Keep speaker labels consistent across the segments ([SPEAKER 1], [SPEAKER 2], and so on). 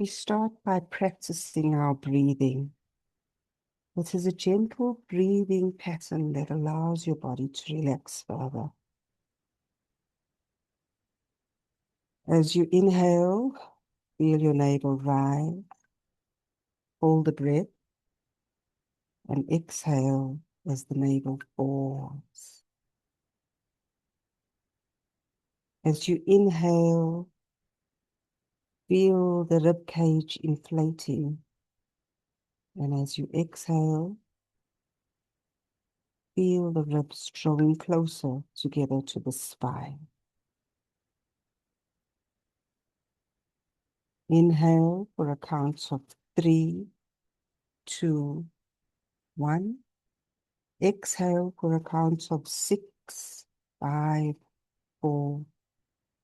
[SPEAKER 1] We start by practicing our breathing. This is a gentle breathing pattern that allows your body to relax further. As you inhale, feel your navel rise, hold the breath, and exhale as the navel falls. As you inhale, feel the rib cage inflating, and as you exhale, feel the ribs drawing closer together to the spine. Inhale for a count of 3, 2, 1. Exhale for a count of 6, 5, 4,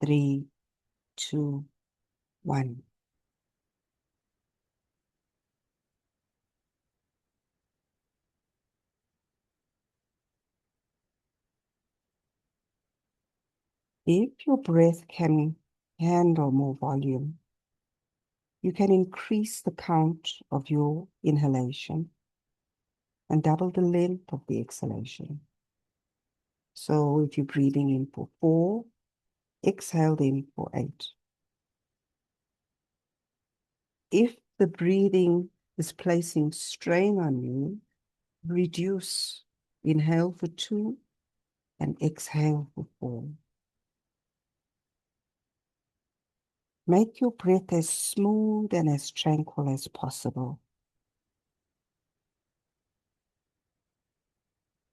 [SPEAKER 1] 3, 2, 1. If your breath can handle more volume, you can increase the count of your inhalation and double the length of the exhalation. So if you're breathing in for 4, exhale in for 8. If the breathing is placing strain on you, reduce. Inhale for 2 and exhale for 4. Make your breath as smooth and as tranquil as possible.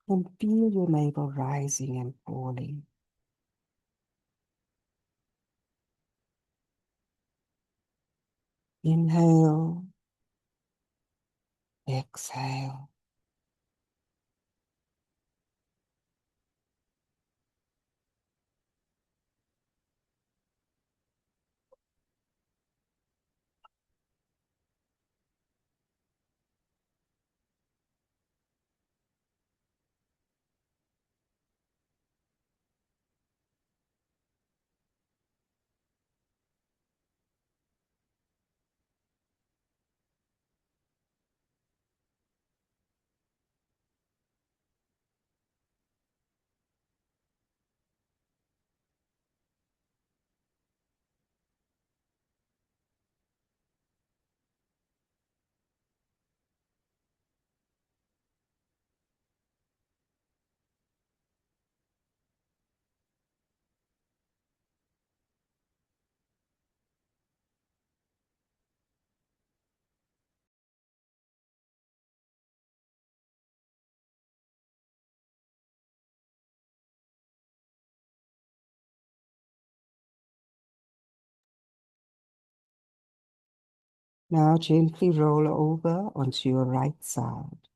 [SPEAKER 1] And feel your navel rising and falling. Inhale, exhale. Now gently roll over onto your right side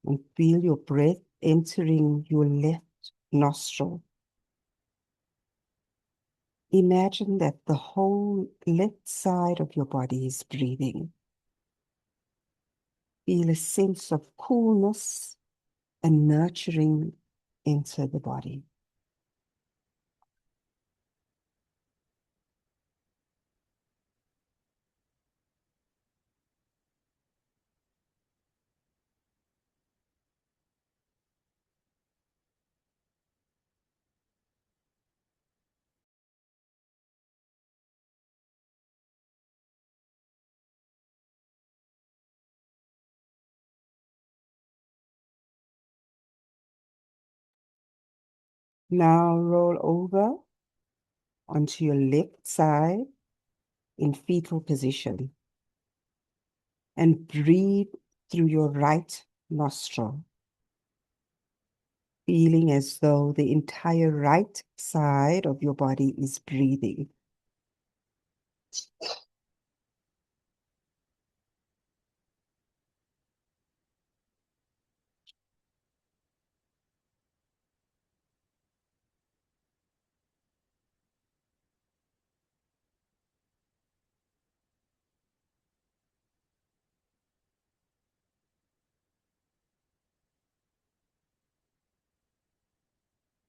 [SPEAKER 1] and feel your breath entering your left nostril. Imagine that the whole left side of your body is breathing. Feel a sense of coolness and nurturing enter the body. Now roll over onto your left side in fetal position and breathe through your right nostril, feeling as though the entire right side of your body is breathing.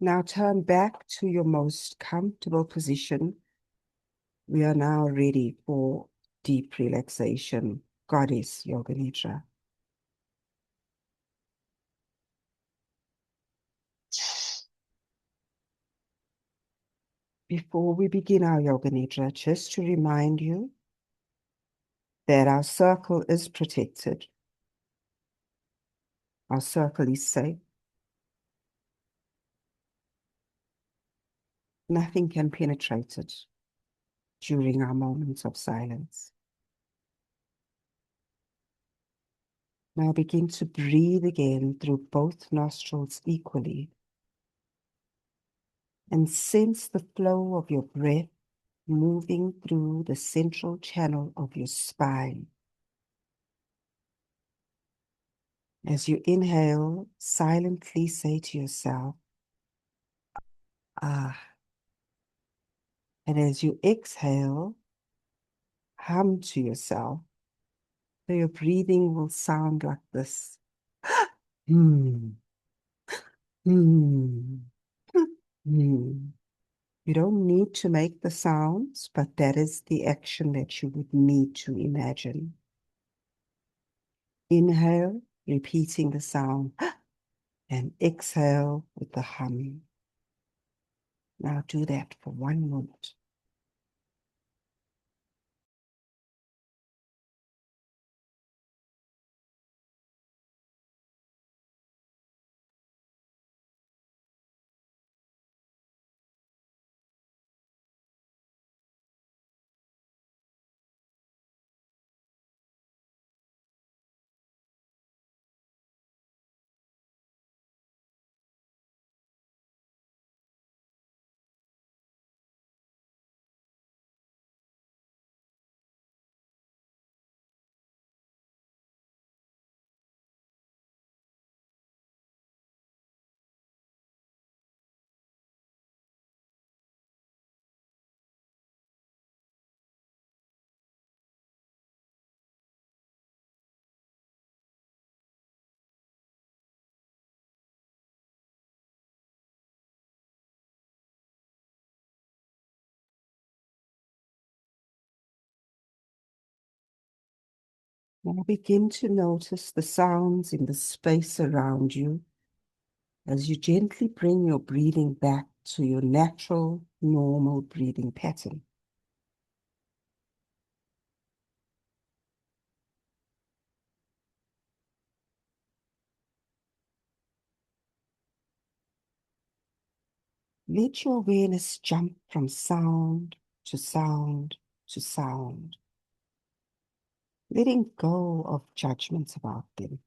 [SPEAKER 1] Now turn back to your most comfortable position We are now ready for deep relaxation. Goddess Yoga Nidra. Before we begin our Yoga Nidra, just to remind you that our circle is protected. Our circle is safe. Nothing can penetrate it during our moments of silence. Now begin to breathe again through both nostrils equally and sense the flow of your breath moving through the central channel of your spine. As you inhale, silently say to yourself, ah. And as you exhale, hum to yourself. So your breathing will sound like this. Hmm. Hmm. Hmm. You don't need to make the sounds, but that is the action that you would need to imagine. Inhale, repeating the sound, and exhale with the hum. Now do that for 1 minute. Now begin to notice the sounds in the space around you as you gently bring your breathing back to your natural, normal breathing pattern. Let your awareness jump from sound to sound to sound, letting go of judgments about them.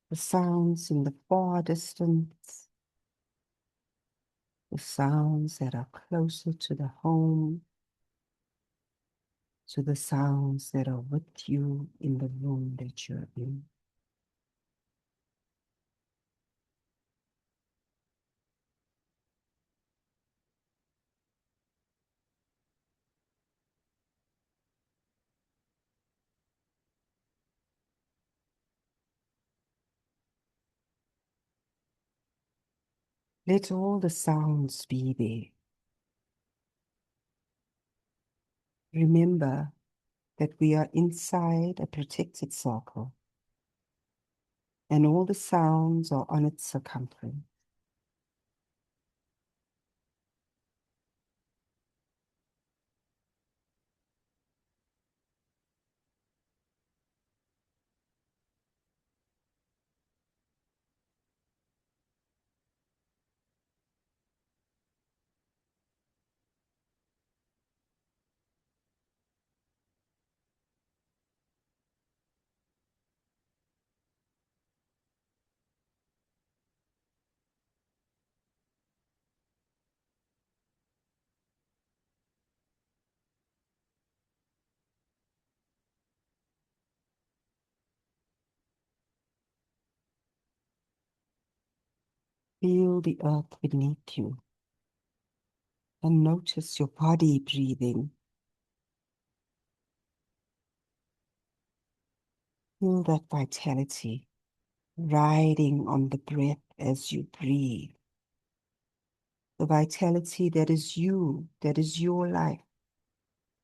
[SPEAKER 1] The sounds in the far distance, the sounds that are closer to the home, to the sounds that are with you in the room that you're in. Let all the sounds be there. Remember that we are inside a protected circle, and all the sounds are on its circumference. Feel the earth beneath you and notice your body breathing. Feel that vitality riding on the breath as you breathe. the vitality that is you, that is your life,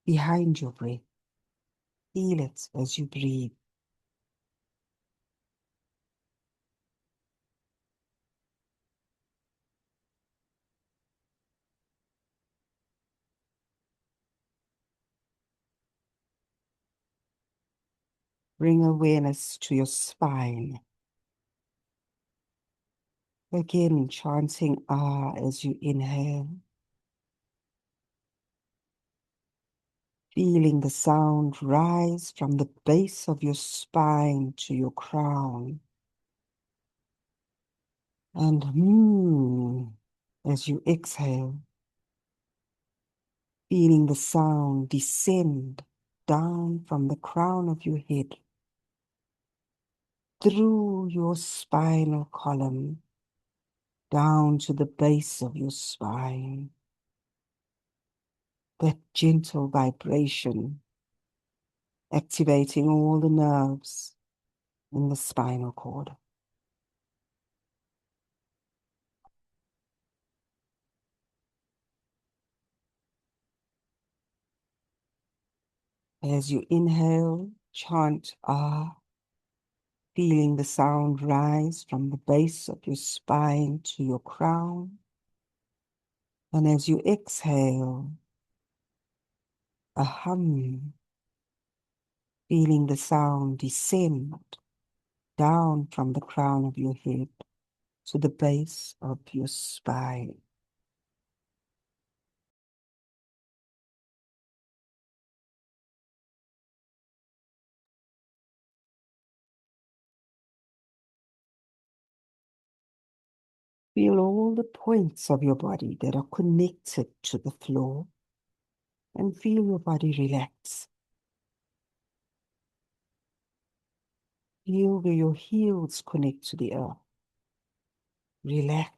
[SPEAKER 1] behind your breath. Feel it as you breathe. Bring awareness to your spine. Again, chanting Ah as you inhale. Feeling the sound rise from the base of your spine to your crown. And as you exhale, feeling the sound descend down from the crown of your head, through your spinal column, down to the base of your spine. That gentle vibration activating all the nerves in the spinal cord. As you inhale, chant Ah, feeling the sound rise from the base of your spine to your crown. And as you exhale, a hum, feeling the sound descend down from the crown of your head to the base of your spine. Feel all the points of your body that are connected to the floor, and feel your body relax. Feel where your heels connect to the earth. Relax.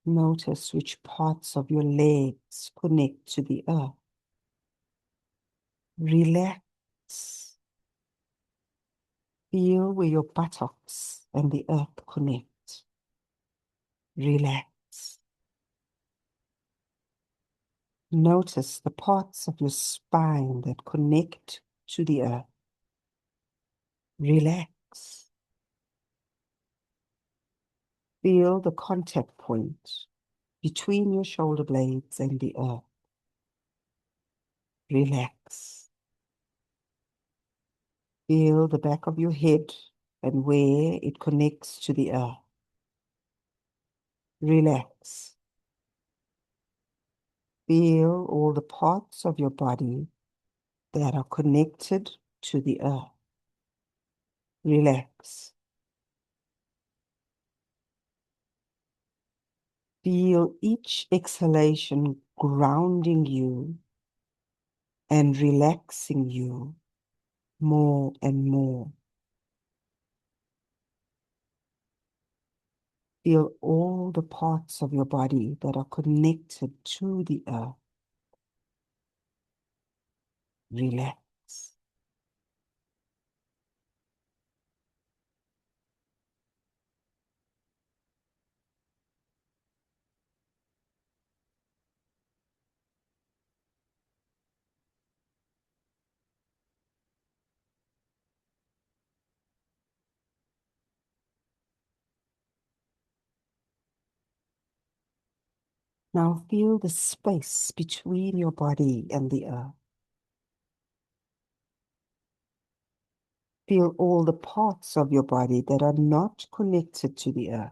[SPEAKER 1] Notice which parts of your legs connect to the earth. Relax. Feel where your buttocks and the earth connect. Relax. Notice the parts of your spine that connect to the earth. Relax. Feel the contact point between your shoulder blades and the earth. Relax. Feel the back of your head and where it connects to the earth. Relax. Feel all the parts of your body that are connected to the earth. Relax. Feel each exhalation grounding you and relaxing you more and more. Feel all the parts of your body that are connected to the earth. Relax. Now feel the space between your body and the earth. Feel all the parts of your body that are not connected to the earth.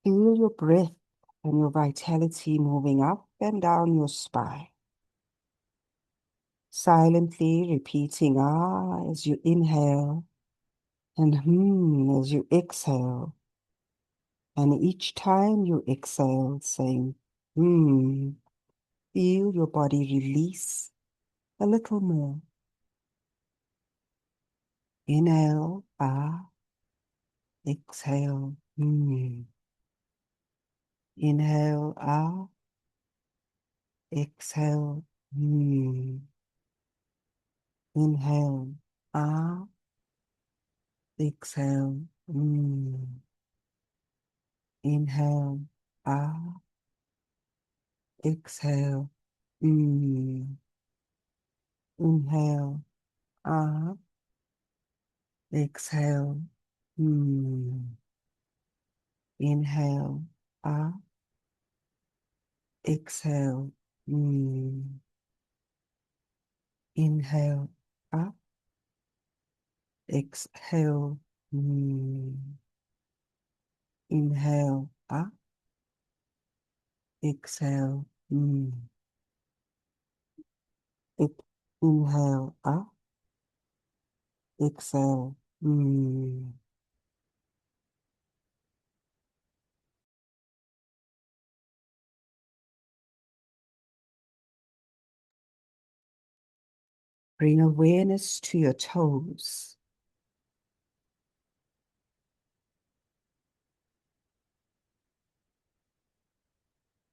[SPEAKER 1] Feel your breath and your vitality moving up and down your spine. Silently repeating Ah as you inhale and as you exhale. And each time you exhale, saying, feel your body release a little more. Inhale, ah. Exhale, Inhale, ah. Exhale, Inhale, ah. Exhale, Inhale, ah. Exhale, Inhale, ah. Exhale, Inhale, ah. Exhale, Inhale, ah. Exhale, Inhale, ah. Exhale, Inhale, ah. Exhale, Bring awareness to your toes.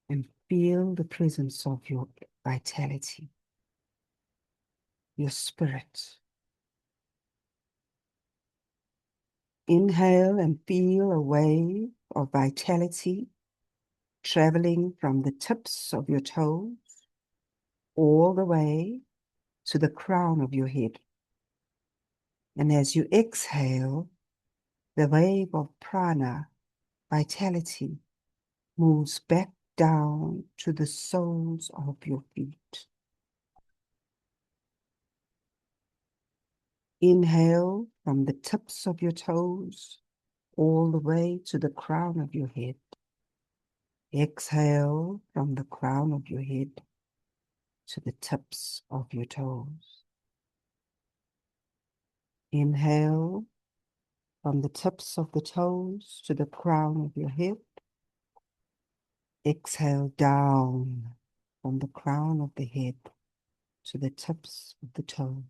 [SPEAKER 1] And feel the presence of your vitality, your spirit. Inhale and feel a wave of vitality traveling from the tips of your toes all the way to the crown of your head. And as you exhale, the wave of prana, vitality, moves back down to the soles of your feet. Inhale from the tips of your toes all the way to the crown of your head. Exhale from the crown of your head to the tips of your toes. Inhale from the tips of the toes to the crown of your head. Exhale down from the crown of the head to the tips of the toes.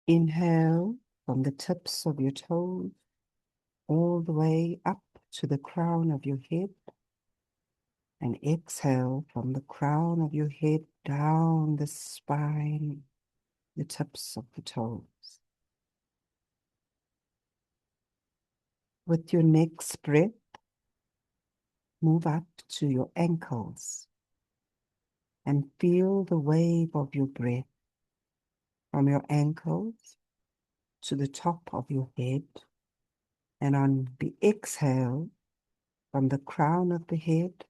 [SPEAKER 1] Inhale from the tips of your toes all the way up to the crown of your head, and exhale from the crown of your head down the spine, the tips of the toes. With your next breath, move up to your ankles and feel the wave of your breath from your ankles to the top of your head, and on the exhale from the crown of the head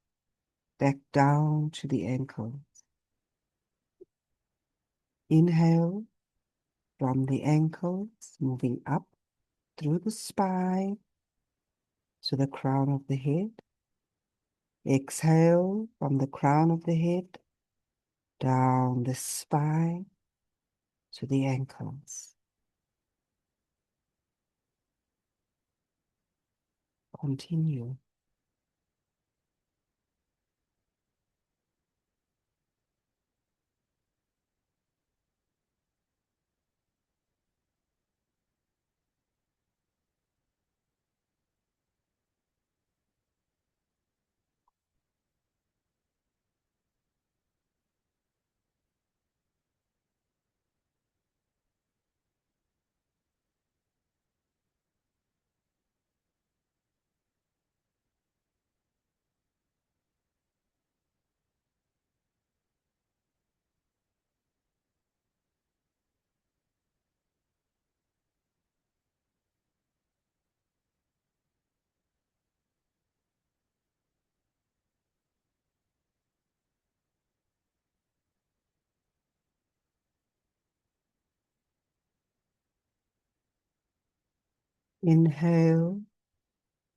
[SPEAKER 1] back down to the ankles. Inhale from the ankles, moving up through the spine to the crown of the head. Exhale from the crown of the head down the spine to the ankles. Continue. Inhale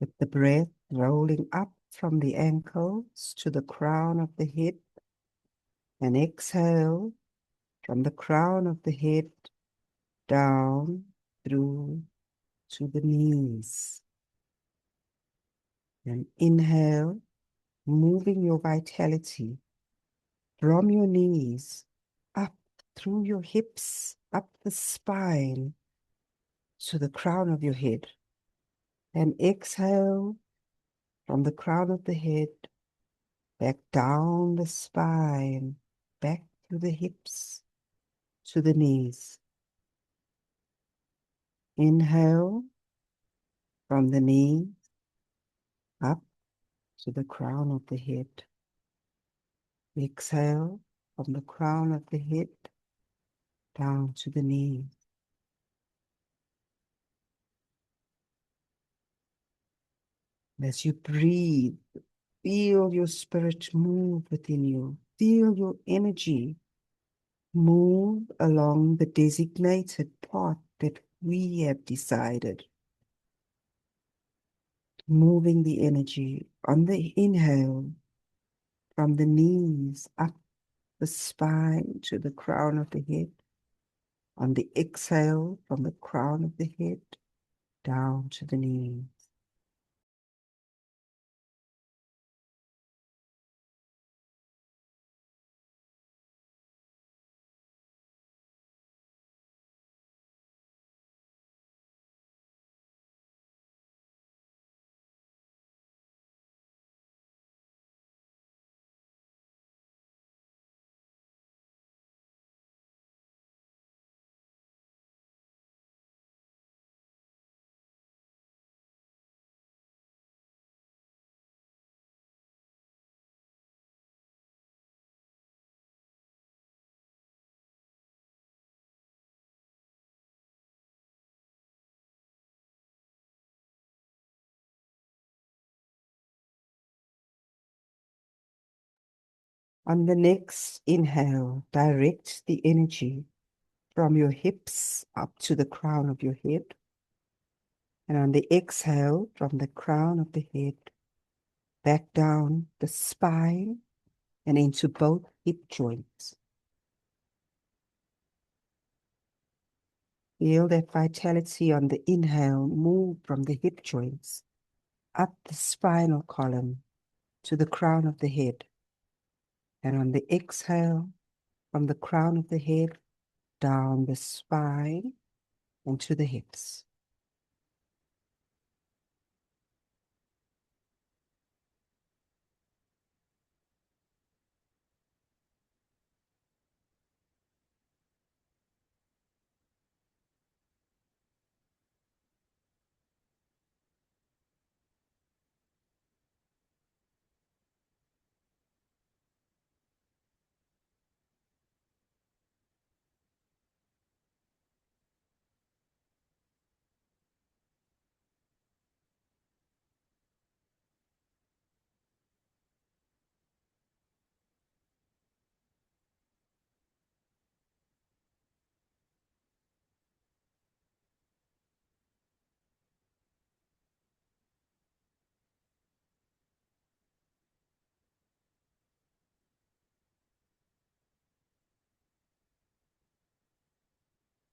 [SPEAKER 1] with the breath rolling up from the ankles to the crown of the head, and exhale from the crown of the head down through to the knees. And inhale, moving your vitality from your knees up through your hips, up the spine to the crown of your head. And exhale from the crown of the head back down the spine, back to the hips, to the knees. Inhale from the knees up to the crown of the head. Exhale from the crown of the head down to the knees. As you breathe, feel your spirit move within you. Feel your energy move along the designated path that we have decided. Moving the energy on the inhale from the knees up the spine to the crown of the head. On the exhale from the crown of the head down to the knees. On the next inhale, direct the energy from your hips up to the crown of your head. And on the exhale, from the crown of the head, back down the spine and into both hip joints. Feel that vitality on the inhale move from the hip joints up the spinal column to the crown of the head. And on the exhale, from the crown of the head down the spine and to the hips.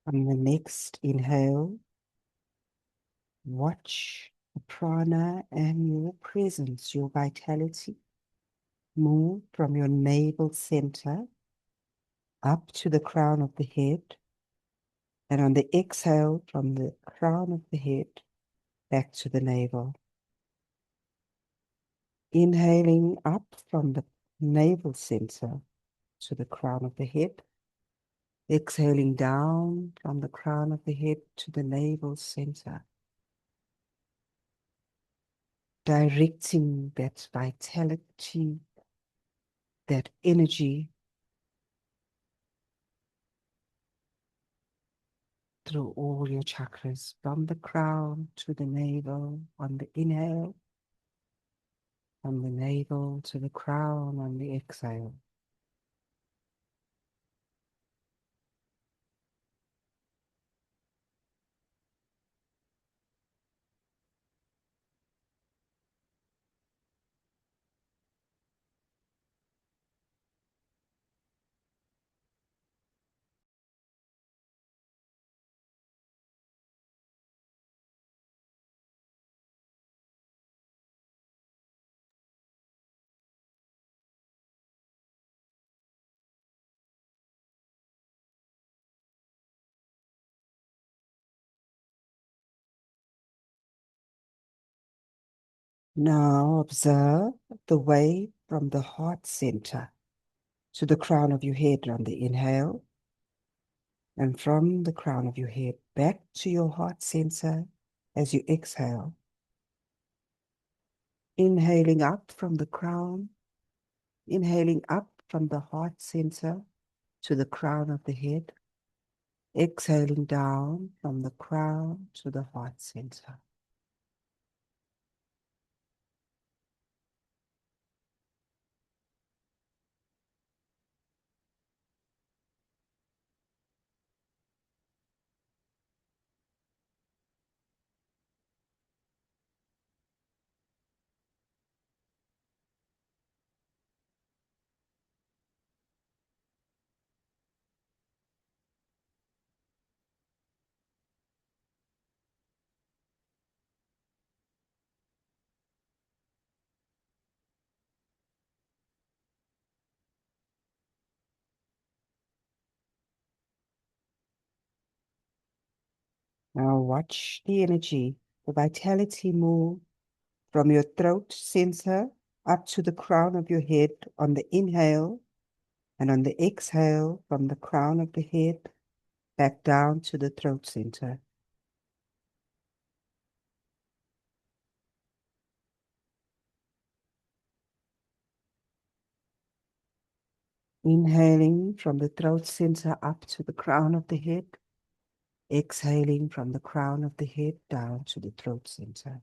[SPEAKER 1] On the next inhale, watch the prana and your presence, your vitality move from your navel center up to the crown of the head, and on the exhale from the crown of the head back to the navel. Inhaling up from the navel center to the crown of the head, exhaling down from the crown of the head to the navel center, directing that vitality, that energy through all your chakras, from the crown to the navel on the inhale, from the navel to the crown on the exhale. Now observe the way from the heart center to the crown of your head on the inhale, and from the crown of your head back to your heart center as you exhale. Inhaling up from the crown, inhaling up from the heart center to the crown of the head, exhaling down from the crown to the heart center. Now watch the energy, the vitality move from your throat center up to the crown of your head on the inhale, and on the exhale from the crown of the head back down to the throat center. Inhaling from the throat center up to the crown of the head, exhaling from the crown of the head down to the throat center.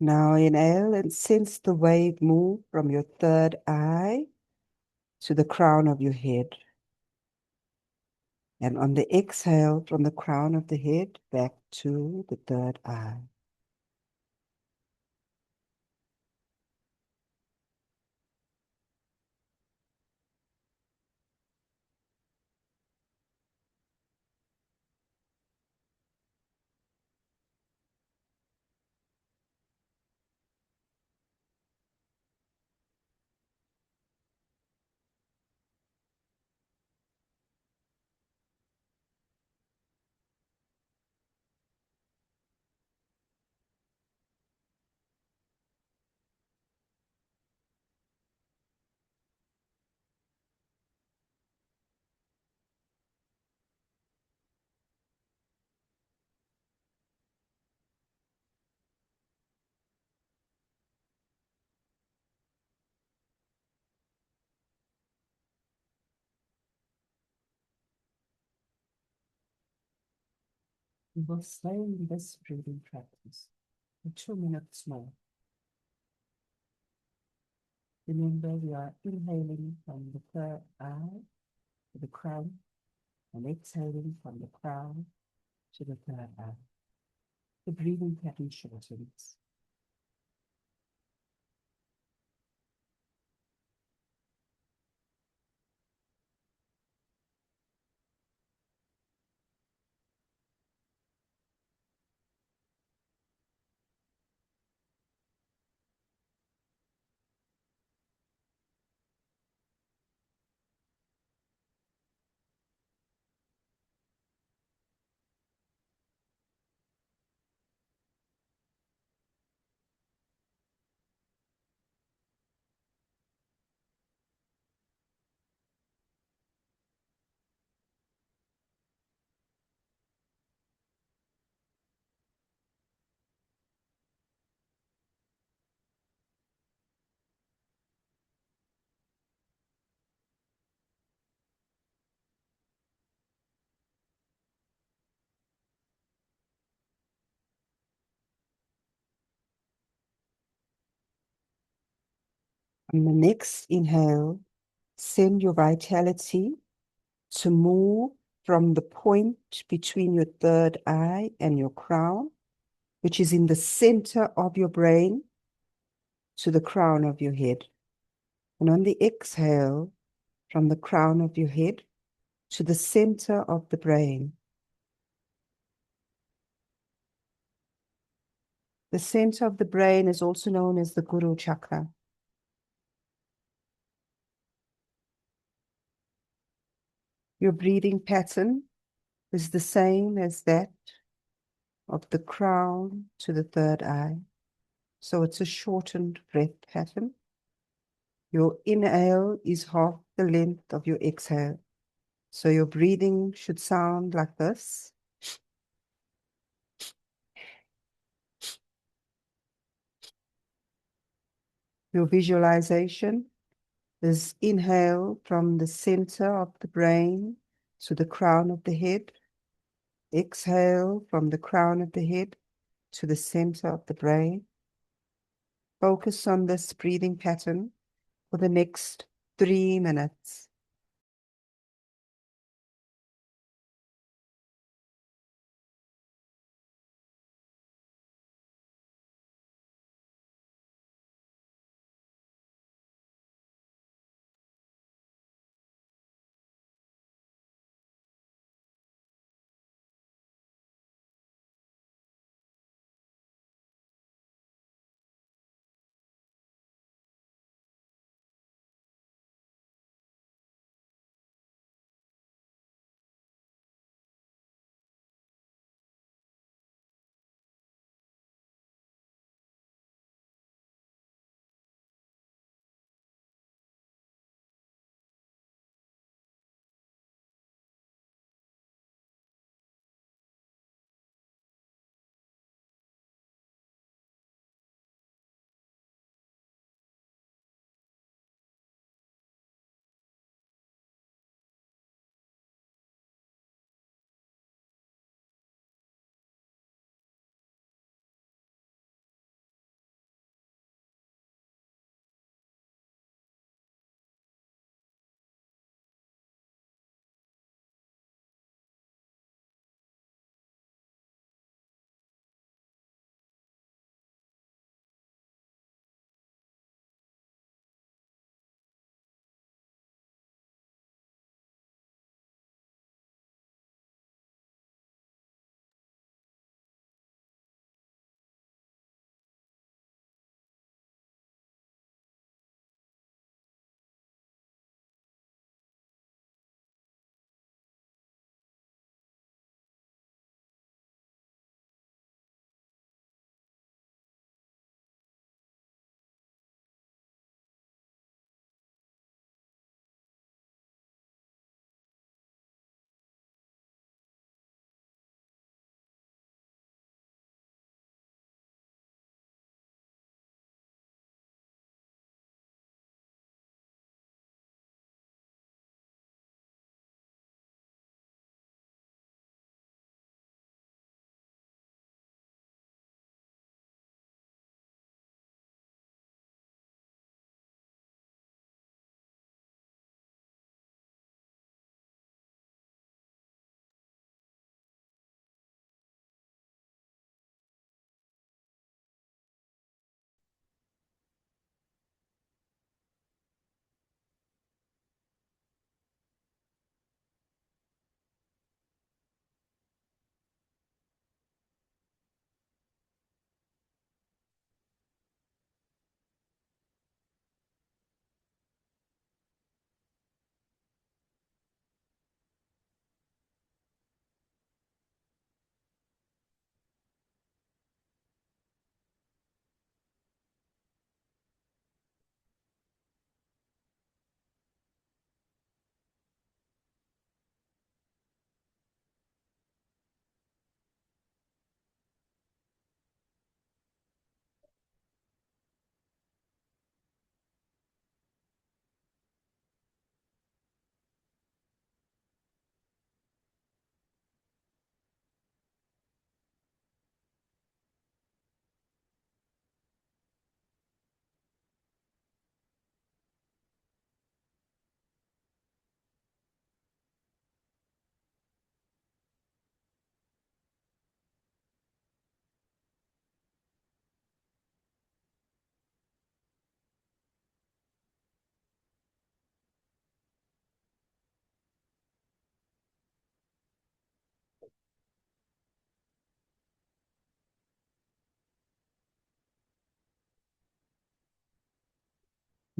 [SPEAKER 1] Now inhale and sense the wave move from your third eye to the crown of your head. And on the exhale from the crown of the head back to the third eye. We will stay in this breathing practice for 2 minutes more. Remember, we are inhaling from the third eye to the crown and exhaling from the crown to the third eye. The breathing pattern shortens. On the next inhale, send your vitality to move from the point between your third eye and your crown, which is in the center of your brain, to the crown of your head. And on the exhale, from the crown of your head to the center of the brain. The center of the brain is also known as the Guru chakra. Your breathing pattern is the same as that of the crown to the third eye. So it's a shortened breath pattern. Your inhale is half the length of your exhale. So your breathing should sound like this. Your visualization is inhale from the center of the brain to the crown of the head. Exhale from the crown of the head to the center of the brain. Focus on this breathing pattern for the next 3 minutes.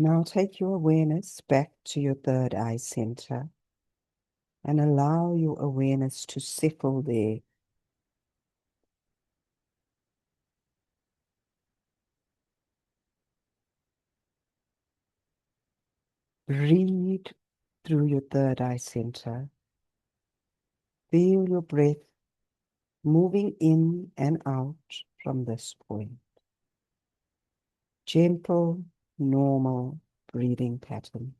[SPEAKER 1] Now take your awareness back to your third eye center and allow your awareness to settle there. Breathe through your third eye center. Feel your breath moving in and out from this point. Gentle, normal breathing pattern.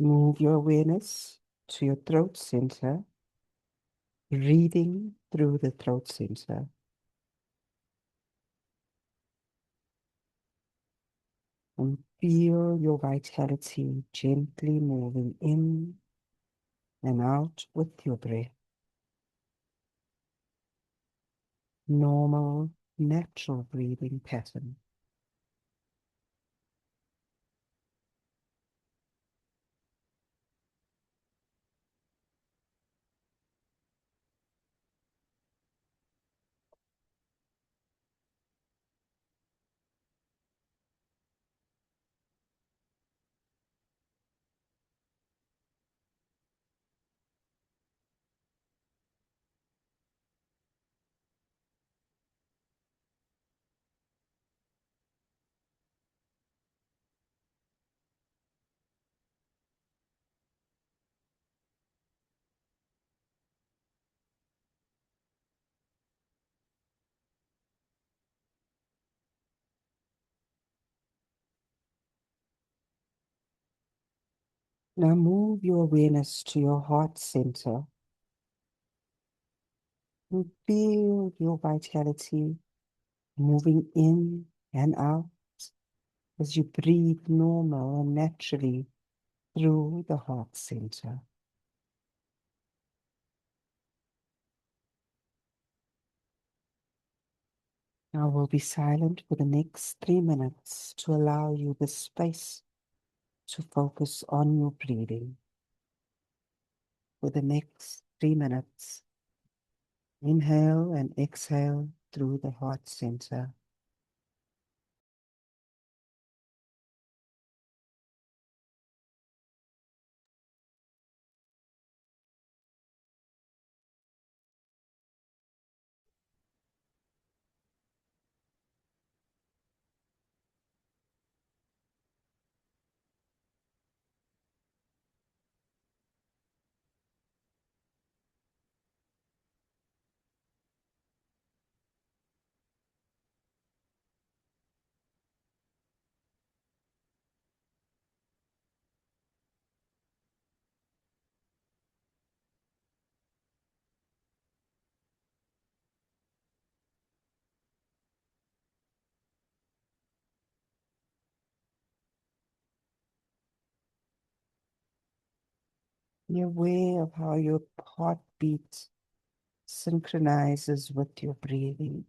[SPEAKER 1] Move your awareness to your throat center, breathing through the throat center. And feel your vitality gently moving in and out with your breath. Normal, natural breathing pattern. Now move your awareness to your heart center and feel your vitality moving in and out as you breathe normal and naturally through the heart center. Now we'll be silent for the next 3 minutes to allow you the space to focus on your breathing. For the next 3 minutes, inhale and exhale through the heart center. Be aware of how your heartbeat synchronizes with your breathing.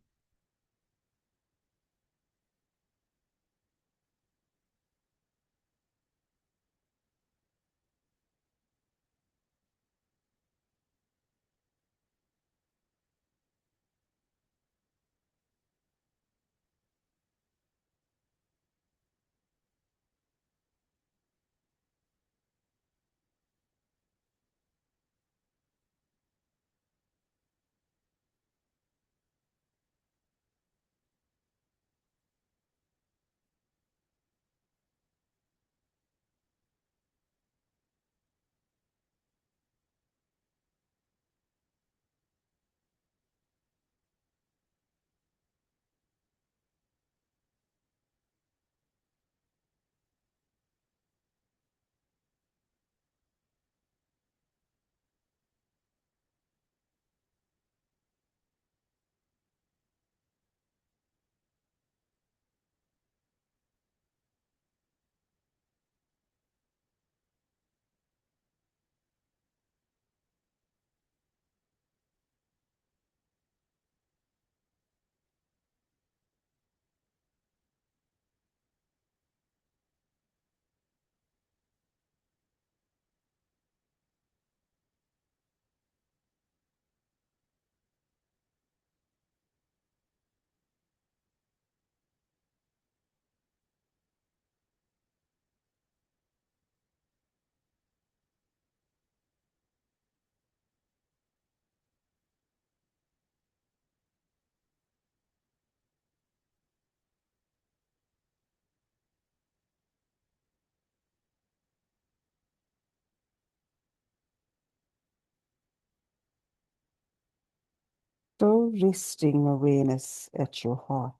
[SPEAKER 1] So resting awareness at your heart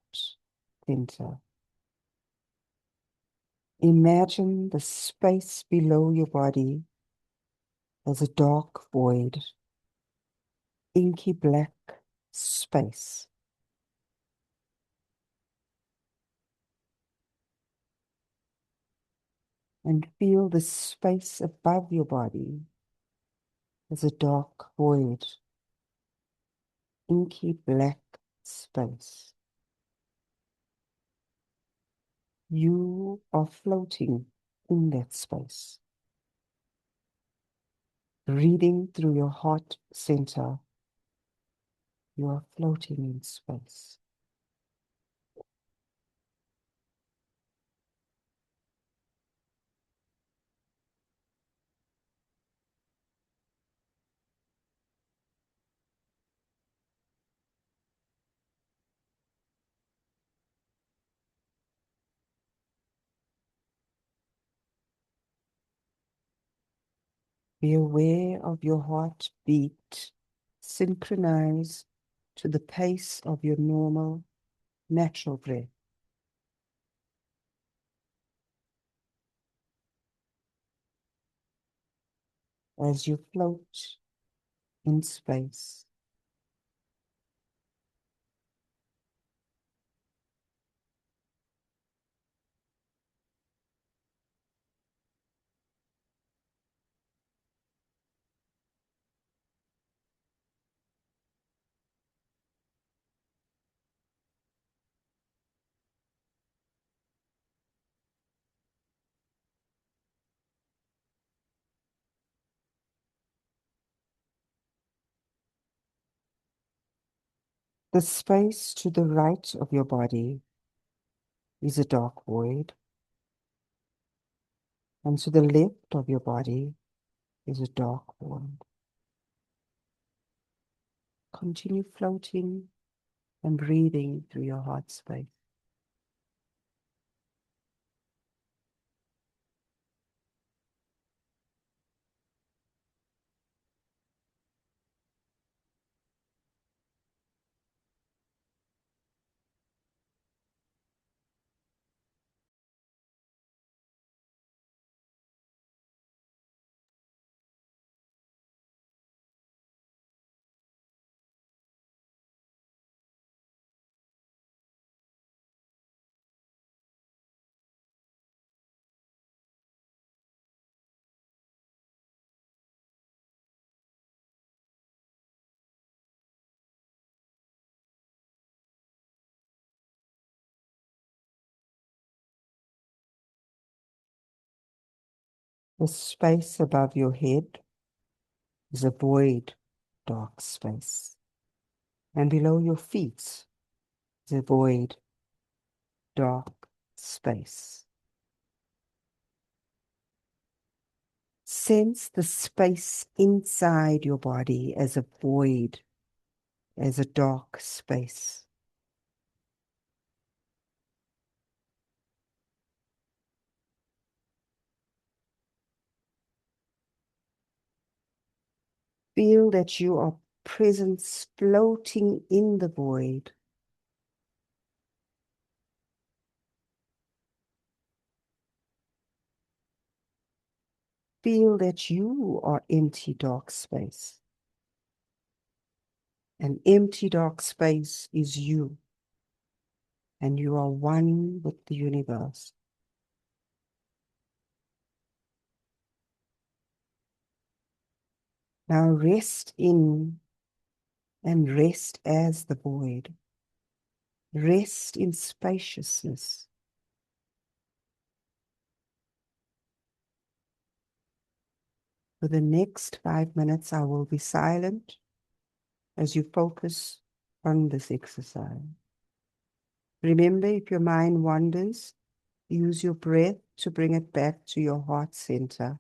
[SPEAKER 1] center. Imagine the space below your body as a dark void, inky black space. And feel the space above your body as a dark void, inky black space. You are floating in that space. Breathing through your heart center, you are floating in space. Be aware of your heartbeat, synchronize to the pace of your normal, natural breath. As you float in space, the space to the right of your body is a dark void, and to the left of your body is a dark void. Continue floating and breathing through your heart space. The space above your head is a void, dark space. And below your feet is a void, dark space. Sense the space inside your body as a void, as a dark space. Feel that you are present, floating in the void. Feel that you are empty, dark space. An empty, dark space is you, and you are one with the universe. Now rest in and rest as the void. Rest in spaciousness. For the next 5 minutes, I will be silent as you focus on this exercise. Remember, if your mind wanders, use your breath to bring it back to your heart center.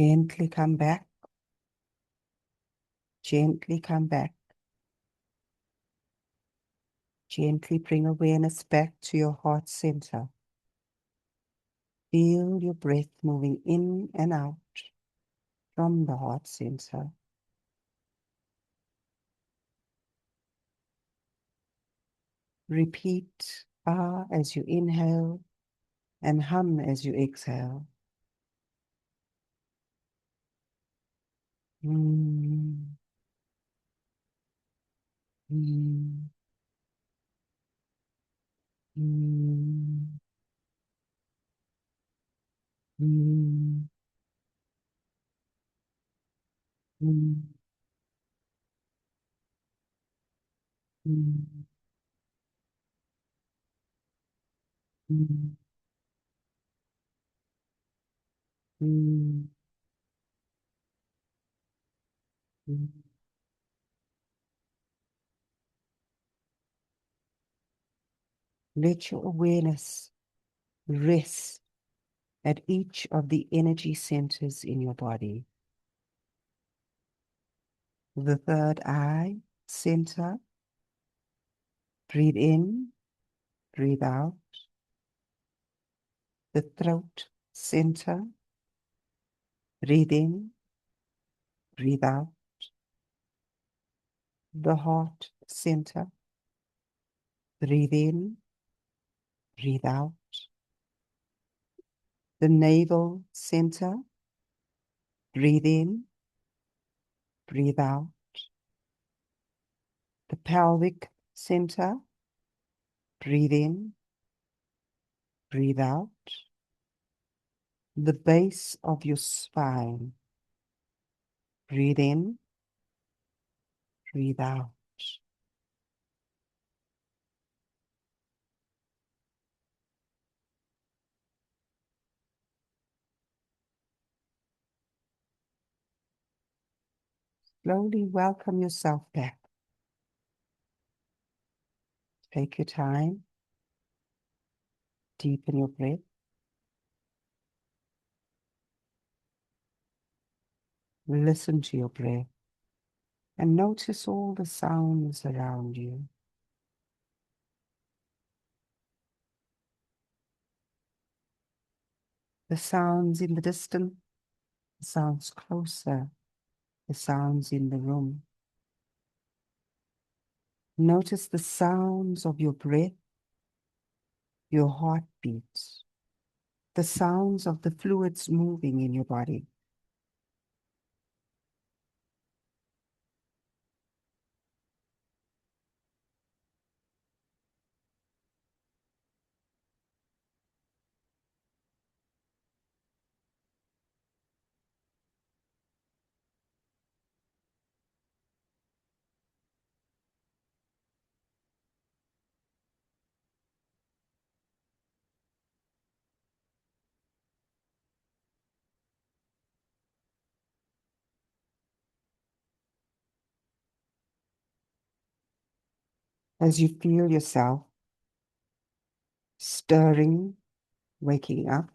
[SPEAKER 1] Gently come back. Gently come back. Gently bring awareness back to your heart center. Feel your breath moving in and out from the heart center. Repeat ah as you inhale and hum as you exhale. Mm. Mm. Mm. Mm. Mm. Mm. Mm. Mm. Mm. Let your awareness rest at each of the energy centers in your body. The third eye center, breathe in, breathe out. The throat center, breathe in, breathe out. The heart center, breathe in, breathe out. The navel center, breathe in, breathe out. The pelvic center, breathe in, breathe out. The base of your spine, breathe in, breathe out. Slowly welcome yourself back. Take your time, deepen your breath. Listen to your breath and notice all the sounds around you. The sounds in the distance, the sounds closer, the sounds in the room. Notice the sounds of your breath, your heartbeat, the sounds of the fluids moving in your body. As you feel yourself stirring, waking up,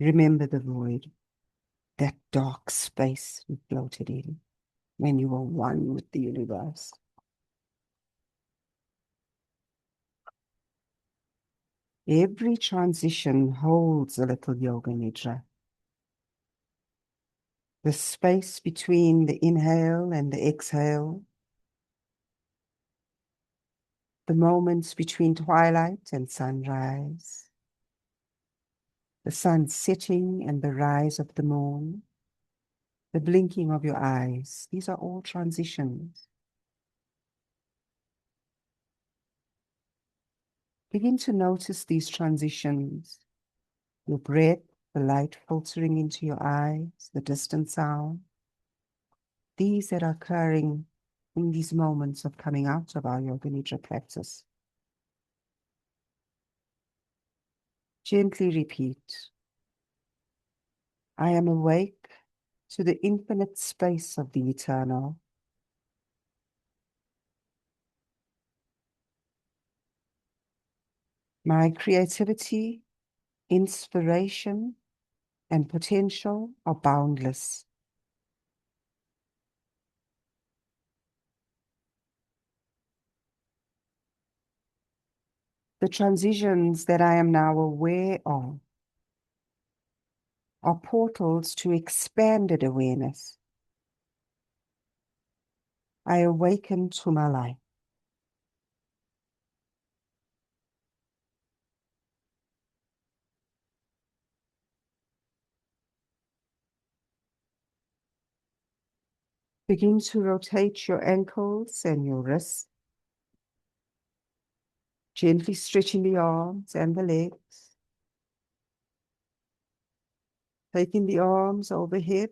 [SPEAKER 1] remember the void, that dark space you floated in when you were one with the universe. Every transition holds a little Yoga Nidra. The space between the inhale and the exhale, the moments between twilight and sunrise, the sun setting and the rise of the moon, the blinking of your eyes. These are all transitions. Begin to notice these transitions, your breath, the light filtering into your eyes, the distant sound. These that are occurring in these moments of coming out of our Yoga Nidra practice. Gently repeat, I am awake to the infinite space of the eternal. My creativity, inspiration, and potential are boundless. The transitions that I am now aware of are portals to expanded awareness. I awaken to my life. Begin to rotate your ankles and your wrists, gently stretching the arms and the legs, taking the arms overhead.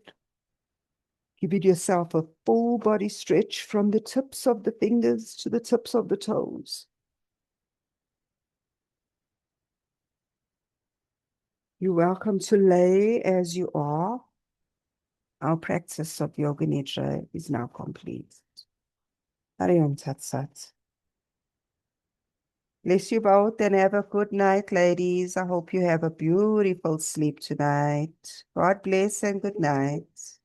[SPEAKER 1] Giving yourself a full body stretch from the tips of the fingers to the tips of the toes. You're welcome to lay as you are. Our practice of Yoga Nidra is now complete. Hari Om Tat Sat. Bless you both and have a good night, ladies. I hope you have a beautiful sleep tonight. God bless and good night.